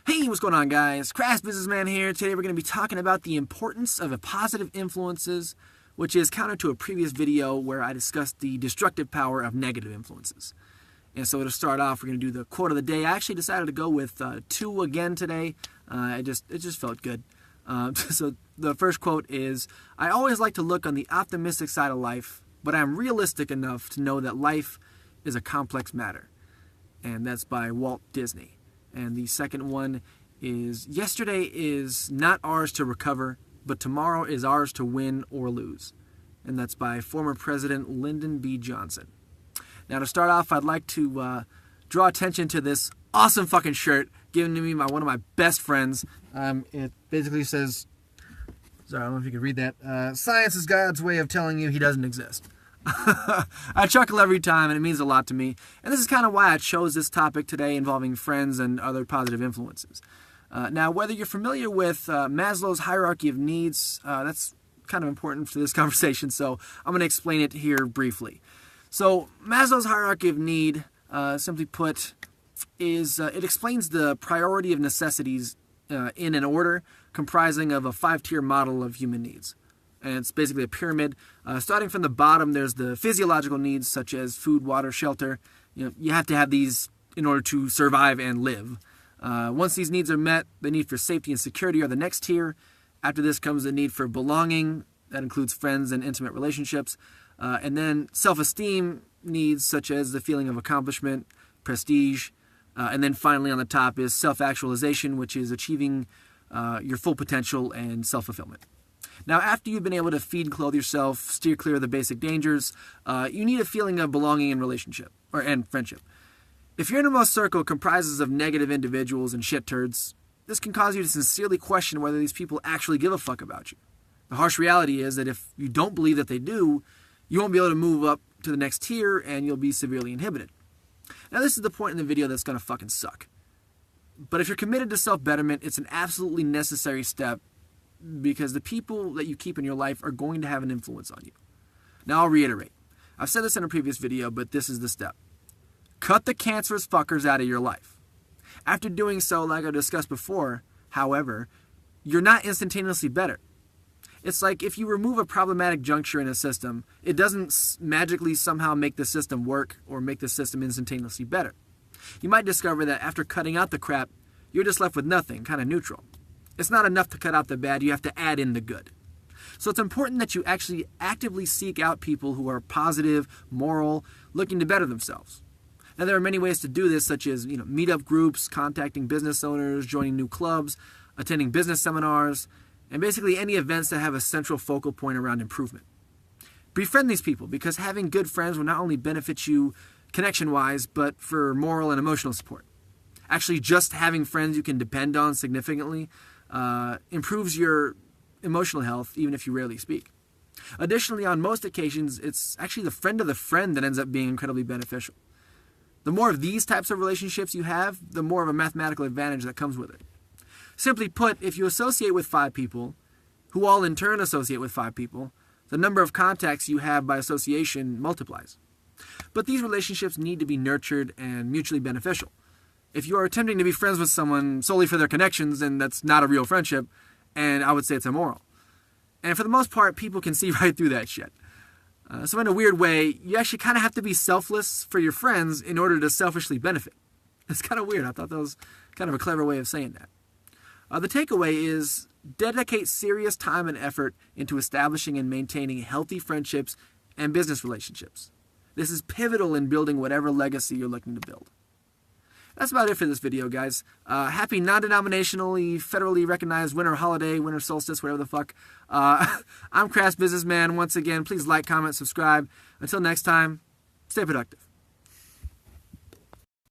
Hey, what's going on, guys? Crass Businessman here. Today we're going to be talking about the importance of positive influences, which is counter to a previous video where I discussed the destructive power of negative influences. And so to start off, we're going to do the quote of the day. I actually decided to go with two again today. It just felt good. So the first quote is, "I always like to look on the optimistic side of life, but I'm realistic enough to know that life is a complex matter." And that's by Walt Disney. And the second one is, "Yesterday is not ours to recover, but tomorrow is ours to win or lose." And that's by former President Lyndon B. Johnson. Now, to start off, I'd like to draw attention to this awesome fucking shirt given to me by one of my best friends. It basically says, sorry, I don't know if you can read that, "Science is God's way of telling you he doesn't exist." I chuckle every time, and it means a lot to me. And this is kind of why I chose this topic today involving friends and other positive influences. Now, whether you're familiar with Maslow's hierarchy of needs, that's kind of important for this conversation, so I'm going to explain it here briefly. So, Maslow's hierarchy of need, simply put, is it explains the priority of necessities in an order comprising of a 5-tier model of human needs. And it's basically a pyramid. Starting from the bottom, there's the physiological needs such as food, water, shelter. You have to have these in order to survive and live. Once these needs are met, the need for safety and security are the next tier. After this comes the need for belonging. That includes friends and intimate relationships. And then self-esteem needs such as the feeling of accomplishment, prestige. And then finally on the top is self-actualization, which is achieving your full potential and self-fulfillment. Now, after you've been able to feed and clothe yourself, steer clear of the basic dangers, you need a feeling of belonging in relationship and friendship. If your innermost circle comprises of negative individuals and shit turds, this can cause you to sincerely question whether these people actually give a fuck about you. The harsh reality is that if you don't believe that they do, you won't be able to move up to the next tier and you'll be severely inhibited. Now, this is the point in the video that's going to fucking suck. But if you're committed to self-betterment, it's an absolutely necessary step, because the people that you keep in your life are going to have an influence on you. Now, I'll reiterate. I've said this in a previous video, but this is the step. Cut the cancerous fuckers out of your life. After doing so, like I discussed before, however, you're not instantaneously better. It's like if you remove a problematic juncture in a system, it doesn't magically somehow make the system work or make the system instantaneously better. You might discover that after cutting out the crap, you're just left with nothing, kind of neutral. It's not enough to cut out the bad, you have to add in the good. So it's important that you actually actively seek out people who are positive, moral, looking to better themselves. Now, there are many ways to do this, such as meetup groups, contacting business owners, joining new clubs, attending business seminars, and basically any events that have a central focal point around improvement. Befriend these people, because having good friends will not only benefit you connection-wise, but for moral and emotional support. Actually, just having friends you can depend on significantly improves your emotional health, even if you rarely speak. Additionally, on most occasions, it's actually the friend of the friend that ends up being incredibly beneficial. The more of these types of relationships you have, the more of a mathematical advantage that comes with it. Simply put, if you associate with 5 people, who all in turn associate with 5 people, the number of contacts you have by association multiplies. But these relationships need to be nurtured and mutually beneficial. If you are attempting to be friends with someone solely for their connections, then that's not a real friendship, and I would say it's immoral. And for the most part, people can see right through that shit. So in a weird way, you actually kind of have to be selfless for your friends in order to selfishly benefit. It's kind of weird. I thought that was kind of a clever way of saying that. The takeaway is dedicate serious time and effort into establishing and maintaining healthy friendships and business relationships. This is pivotal in building whatever legacy you're looking to build. That's about it for this video, guys. Happy non-denominationally, federally recognized winter holiday, winter solstice, whatever the fuck. I'm Crass Businessman. Once again, please like, comment, subscribe. Until next time, stay productive.